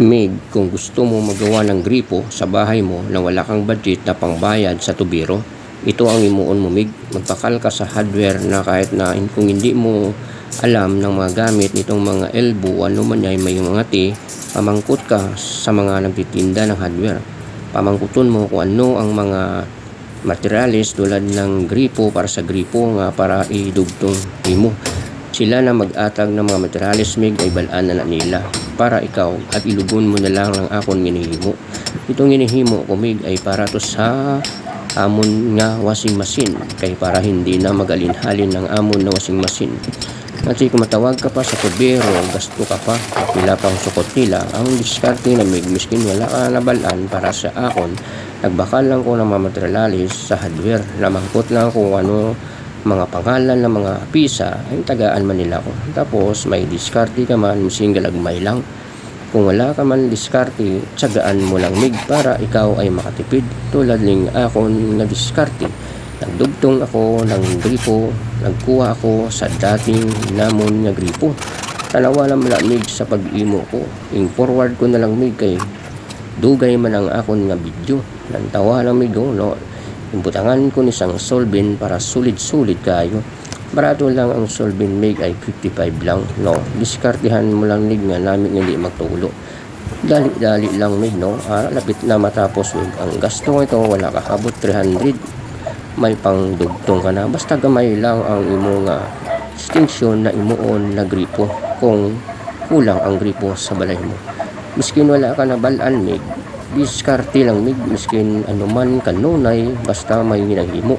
Mig, kung gusto mo magawa ng gripo sa bahay mo na wala kang budget na pangbayad sa tubiro, ito ang imuon mo, Mig. Magpakal ka sa hardware na kahit na kung hindi mo alam ng mga gamit nitong mga elbow, ano man ay may mga pamangkot ka sa mga nagtitinda ng hardware. Pamangkuton mo kung ano ang mga materialis tulad ng gripo para sa gripo nga para idugtong imo. Sila na mag-atag ng mga materialis, Mig, ay balaan na nila para ikaw at ilugon mo na lang ang akon ginihimo. Itong ginihimo ko, Mig, ay para to sa amon nga washing machine, kay para hindi na magalinhalin ng amon na washing machine. Kasi kung matawag ka pa sa tubero, gasto ka pa, pila pang sukot nila, ang diskarte na, Mig, miskin wala ka nabalaan para sa akon, nagbakal lang ko ng mga materialis sa hardware, namangkot lang kung ano mga pangalan ng mga pisa ay tagaan man nila ko. Tapos may diskarte ka man, musing galagmay lang. Kung wala ka man diskarte, tsagaan mo lang, Mig, para ikaw ay makatipid. Tulad ng akon na diskarte, nagdugtong ako ng gripo, nagkuha ako sa dating namon nga gripo. Tanawa lang mula, Mig, sa pag-imo ko, forward ko na lang, Mig, kay dugay man ang akon nga video. Nantawa lang, Mig, no? Imbutangan ko ni sang solvent para sulit-sulit kayo. Barato lang ang solvent, Mig, ay 55 lang, no? Diskartihan mo lang, Mig, nga namin hindi magtulo. Dali-dali lang, Mig, no? Lapit na matapos, Mig. Ang gasto ito, wala kakabot 300. May pangdugtong ka na. Basta gamay lang ang imo nga extension na imuon na gripo kung kulang ang gripo sa balay mo. Miskin wala ka na balaan, Mig, diskarte lang, Mig, miskin anuman kanunay, basta may ginahimo.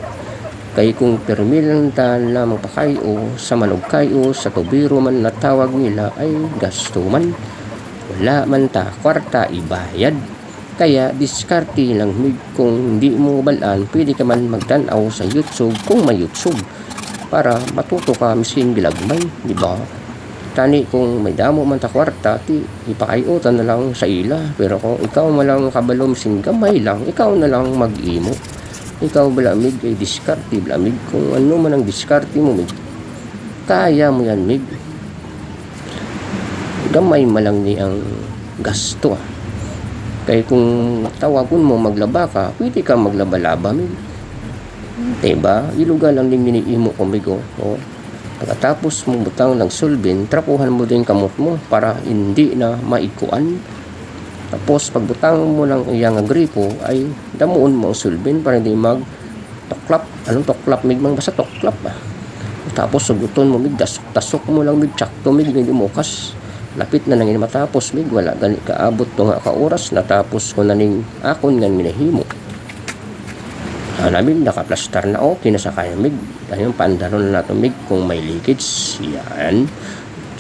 Kay kung permil lang ta na magpakayo sa manog kayo sa tubiro man natawag nila, ay gasto man, wala man ta kwarta ibayad. Kaya diskarte lang, Mig. Kung hindi mo balaan, pwede ka man magtanaw sa YouTube kung may YouTube para matuto ka miskin gilagmay, di ba? Tani kung may damo man ta kwarta, ipakayutan na lang sa ila. Pero kung ikaw malang kabalom sing gamay lang, ikaw na lang mag-imo. Ikaw balamig ay diskarte, balamig. Kung ano man ang diskarte mo, Mig, kaya mo yan, Mig. Gamay malang ni ang gasto. Kaya kung tawagon mo maglaba ka, pwede ka maglaba-laba, Mig. Diba? Iluga lang din giniimo ko, Mig, oh. Pagkatapos mong butang ng solvent, trapuhan mo din kamot mo para hindi na maikuan. Tapos pagbutang mo ng iyang gripo ay damuon mo ang solvent para hindi mag toklap. Anong toklap, Mig? Basta toklap, Tapos suguton mo, Mig, tasok mo lang, Mig, tsakto, Mig, hindi mo kas. Lapit na nangin matapos, Mig, wala gani kaabot to nga ka oras, natapos ko na ning akon nga minahimo. Namin nakaplastar na okay na sa kaya, Mig. Dahil yung pandaron na natin, Mig, kung may leakage, yan.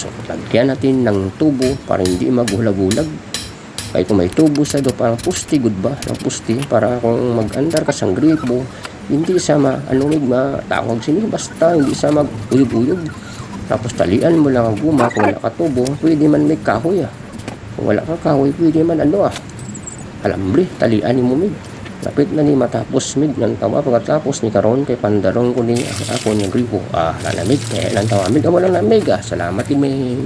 So lagyan natin ng tubo para hindi maghulag-hulag. Kaya kung may tubo sa do, parang pusti, good ba? Ng pusti, para kung mag-andar ka sa gripo, hindi sa Mig, matawag sini, basta hindi sa mag-uyog-uyog. Tapos talian mo lang ang guma. Kung wala ka tubo, pwede man may kahoy, Kung wala ka kahoy, pwede man alambre, talian mo, Mig. Lapit na ni matapos, Mig, ng tawa. Pagkatapos ni karon kay pandarong ko ni ako ni gripo, lalamig, kaya lang tawa, Mig, wala na, Mig, salamat din, may